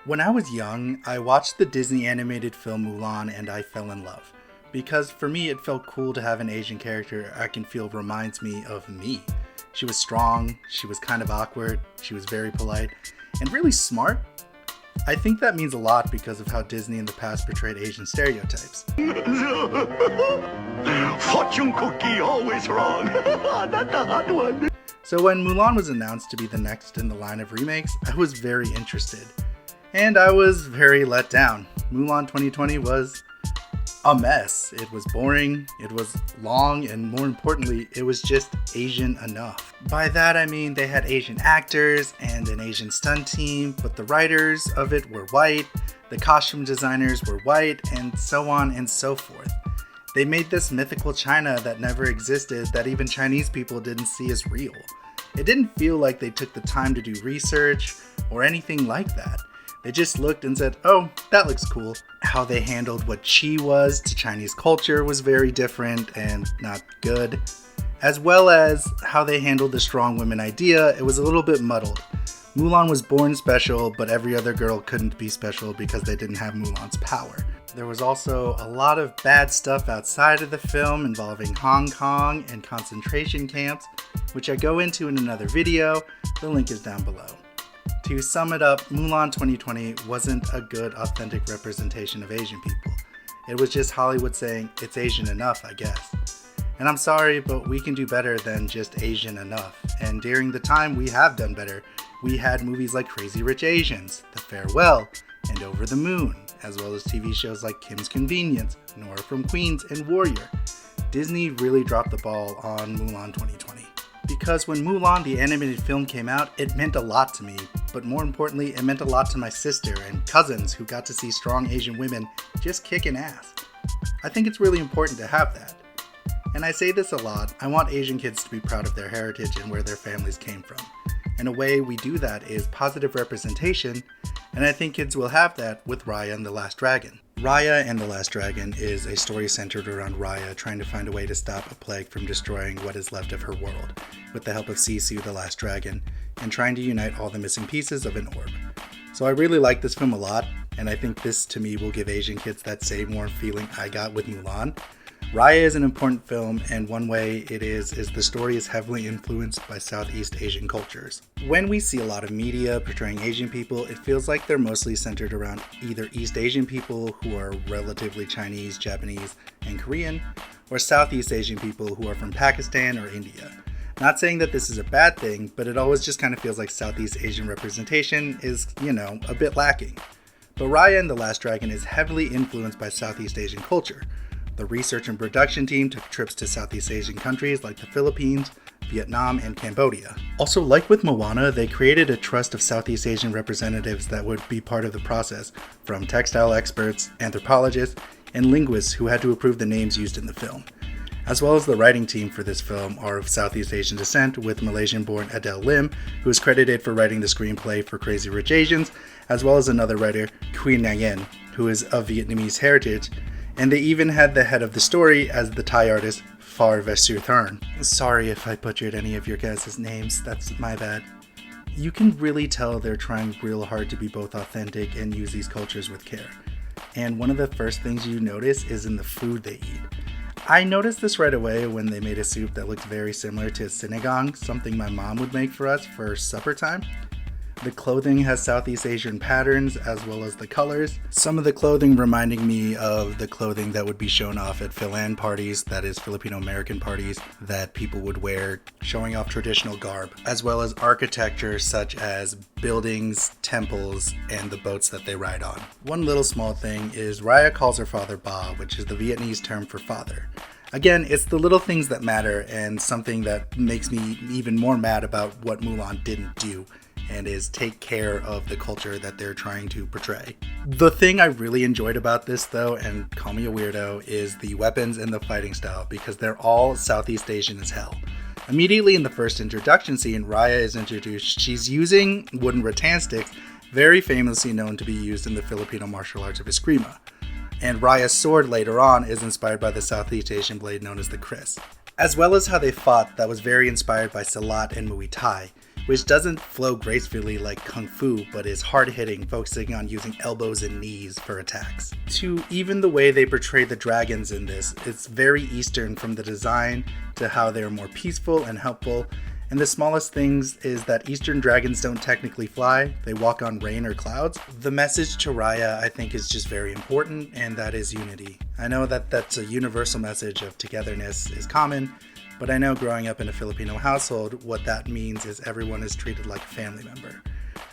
When I was young, I watched the Disney animated film Mulan and I fell in love. Because for me, it felt cool to have an Asian character I can feel reminds me of me. She was strong, she was kind of awkward, she was very polite, and really smart. I think that means a lot because of how Disney in the past portrayed Asian stereotypes. Fortune cookie always wrong. Not the hot one. So when Mulan was announced to be the next in the line of remakes, I was very interested. And I was very let down. Mulan 2020 was a mess. It was boring, it was long, and more importantly, it was just Asian enough. By that I mean they had Asian actors and an Asian stunt team, but the writers of it were white, the costume designers were white, and so on and so forth. They made this mythical China that never existed that even Chinese people didn't see as real. It didn't feel like they took the time to do research or anything like that. They just looked and said, oh, that looks cool. How they handled what qi was to Chinese culture was very different and not good. As well as how they handled the strong women idea, it was a little bit muddled. Mulan was born special, but every other girl couldn't be special because they didn't have Mulan's power. There was also a lot of bad stuff outside of the film involving Hong Kong and concentration camps, which I go into in another video. The link is down below. To sum it up, Mulan 2020 wasn't a good, authentic representation of Asian people. It was just Hollywood saying, it's Asian enough, I guess. And I'm sorry, but we can do better than just Asian enough. And during the time we have done better, we had movies like Crazy Rich Asians, The Farewell, and Over the Moon, as well as TV shows like Kim's Convenience, Nora from Queens, and Warrior. Disney really dropped the ball on Mulan 2020. Because when Mulan, the animated film, came out, it meant a lot to me, but more importantly, it meant a lot to my sister and cousins who got to see strong Asian women just kicking ass. I think it's really important to have that. And I say this a lot, I want Asian kids to be proud of their heritage and where their families came from. And a way we do that is positive representation, and I think kids will have that with Raya and the Last Dragon. Raya and the Last Dragon is a story centered around Raya trying to find a way to stop a plague from destroying what is left of her world, with the help of Sisu, the Last Dragon, and trying to unite all the missing pieces of an orb. So I really like this film a lot, and I think this to me will give Asian kids that same warm feeling I got with Mulan. Raya is an important film, and one way it is the story is heavily influenced by Southeast Asian cultures. When we see a lot of media portraying Asian people, it feels like they're mostly centered around either East Asian people who are relatively Chinese, Japanese, and Korean, or Southeast Asian people who are from Pakistan or India. Not saying that this is a bad thing, but it always just kind of feels like Southeast Asian representation is, a bit lacking. But Raya and the Last Dragon is heavily influenced by Southeast Asian culture. The research and production team took trips to Southeast Asian countries like the Philippines, Vietnam, and Cambodia. Also, like with Moana, they created a trust of Southeast Asian representatives that would be part of the process, from textile experts, anthropologists, and linguists who had to approve the names used in the film. As well as the writing team for this film are of Southeast Asian descent, with Malaysian-born Adele Lim, who is credited for writing the screenplay for Crazy Rich Asians, as well as another writer, Queen Nguyen, who is of Vietnamese heritage, and they even had the head of the story as the Thai artist Far Vesurthern. Sorry if I butchered any of your guys' names, that's my bad. You can really tell they're trying real hard to be both authentic and use these cultures with care. And one of the first things you notice is in the food they eat. I noticed this right away when they made a soup that looked very similar to sinigang, something my mom would make for us for supper time. The clothing has Southeast Asian patterns as well as the colors. Some of the clothing reminding me of the clothing that would be shown off at Philan parties, that is Filipino American parties, that people would wear, showing off traditional garb, as well as architecture such as buildings, temples, and the boats that they ride on. One little small thing is Raya calls her father Ba, which is the Vietnamese term for father. Again, it's the little things that matter and something that makes me even more mad about what Mulan didn't do, and is take care of the culture that they're trying to portray. The thing I really enjoyed about this though, and call me a weirdo, is the weapons and the fighting style, because they're all Southeast Asian as hell. Immediately in the first introduction scene, Raya is introduced. She's using wooden rattan sticks, very famously known to be used in the Filipino martial arts of Eskrima. And Raya's sword later on is inspired by the Southeast Asian blade known as the kris. As well as how they fought, that was very inspired by Silat and Muay Thai, which doesn't flow gracefully like kung fu, but is hard-hitting, focusing on using elbows and knees for attacks. To even the way they portray the dragons in this, it's very Eastern, from the design to how they're more peaceful and helpful. And the smallest things is that Eastern dragons don't technically fly, they walk on rain or clouds. The message to Raya, I think, is just very important, and that is unity. I know that that's a universal message of togetherness is common, but I know growing up in a Filipino household, what that means is everyone is treated like a family member.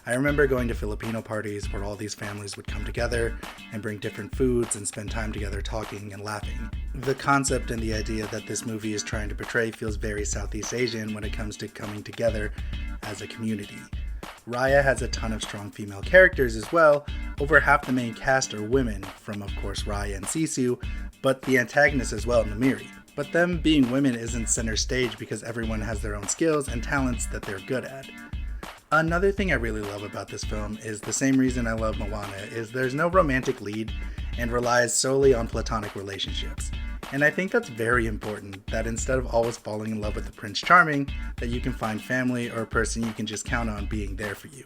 I remember going to Filipino parties where all these families would come together and bring different foods and spend time together talking and laughing. The concept and the idea that this movie is trying to portray feels very Southeast Asian when it comes to coming together as a community. Raya has a ton of strong female characters as well. Over half the main cast are women, from of course Raya and Sisu, but the antagonists as well, Namiri. But them being women isn't center stage because everyone has their own skills and talents that they're good at. Another thing I really love about this film is the same reason I love Moana, is there's no romantic lead and relies solely on platonic relationships. And I think that's very important, that instead of always falling in love with the Prince Charming, that you can find family or a person you can just count on being there for you.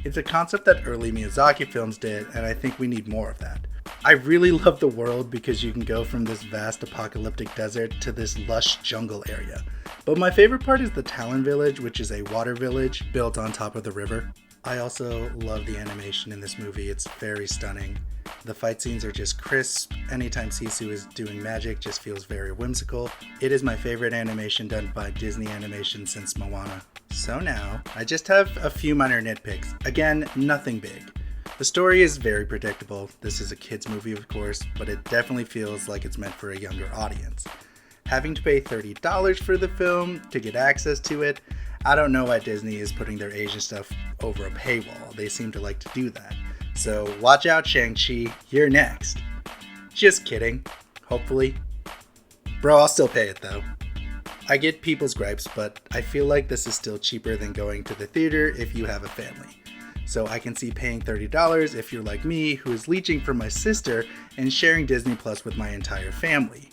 It's a concept that early Miyazaki films did, and I think we need more of that. I really love the world because you can go from this vast apocalyptic desert to this lush jungle area. But my favorite part is the Talon Village, which is a water village built on top of the river. I also love the animation in this movie, it's very stunning. The fight scenes are just crisp. Anytime Sisu is doing magic, just feels very whimsical. It is my favorite animation done by Disney Animation since Moana. So now, I just have a few minor nitpicks. Again, nothing big. The story is very predictable. This is a kids movie, of course, but it definitely feels like it's meant for a younger audience. Having to pay $30 for the film to get access to it, I don't know why Disney is putting their Asian stuff over a paywall. They seem to like to do that. So watch out, Shang-Chi, you're next. Just kidding, hopefully. Bro, I'll still pay it though. I get people's gripes, but I feel like this is still cheaper than going to the theater if you have a family. So I can see paying $30 if you're like me, who is leeching from my sister and sharing Disney Plus with my entire family.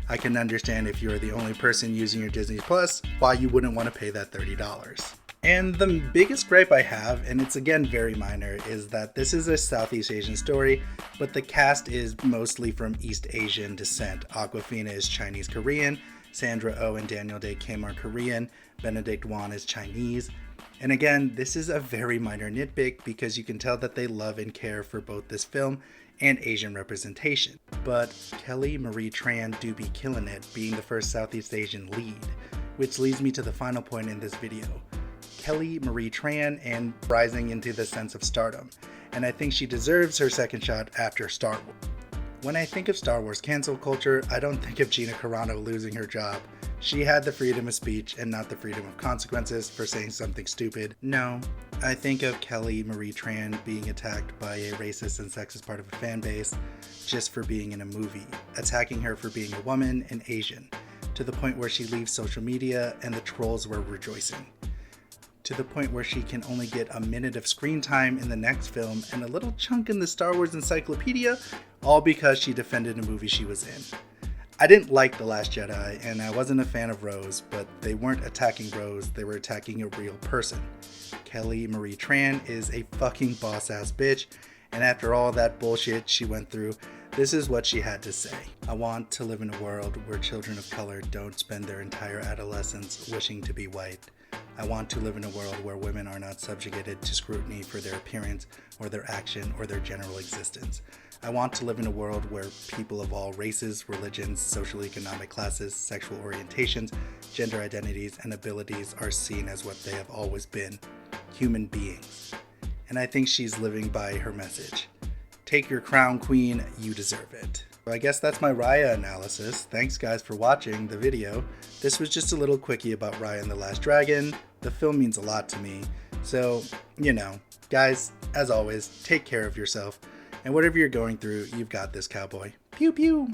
I can understand if you're the only person using your Disney Plus, why you wouldn't want to pay that $30. And the biggest gripe I have, and it's again very minor, is that this is a Southeast Asian story, but the cast is mostly from East Asian descent. Awkwafina is Chinese Korean, Sandra Oh and Daniel Day Kim are Korean, Benedict Wong is Chinese. And again, this is a very minor nitpick because you can tell that they love and care for both this film and Asian representation. But Kelly Marie Tran do be killing it, being the first Southeast Asian lead, which leads me to the final point in this video. Kelly Marie Tran and rising into the sense of stardom, and I think she deserves her second shot after Star Wars. When I think of Star Wars cancel culture, I don't think of Gina Carano losing her job. She had the freedom of speech and not the freedom of consequences for saying something stupid. No, I think of Kelly Marie Tran being attacked by a racist and sexist part of a fan base just for being in a movie, attacking her for being a woman and Asian, to the point where she leaves social media and the trolls were rejoicing. To the point where she can only get a minute of screen time in the next film and a little chunk in the Star Wars encyclopedia, all because she defended a movie she was in. I didn't like The Last Jedi, and I wasn't a fan of Rose, but they weren't attacking Rose, they were attacking a real person. Kelly Marie Tran is a fucking boss-ass bitch, and after all that bullshit she went through, this is what she had to say. I want to live in a world where children of color don't spend their entire adolescence wishing to be white. I want to live in a world where women are not subjugated to scrutiny for their appearance or their action or their general existence. I want to live in a world where people of all races, religions, socioeconomic classes, sexual orientations, gender identities, and abilities are seen as what they have always been, human beings. And I think she's living by her message. Take your crown, queen, you deserve it. So I guess that's my Raya analysis. Thanks guys for watching the video. This was just a little quickie about Raya and the Last Dragon. The film means a lot to me. So, guys, as always, take care of yourself. And whatever you're going through, you've got this, cowboy. Pew pew!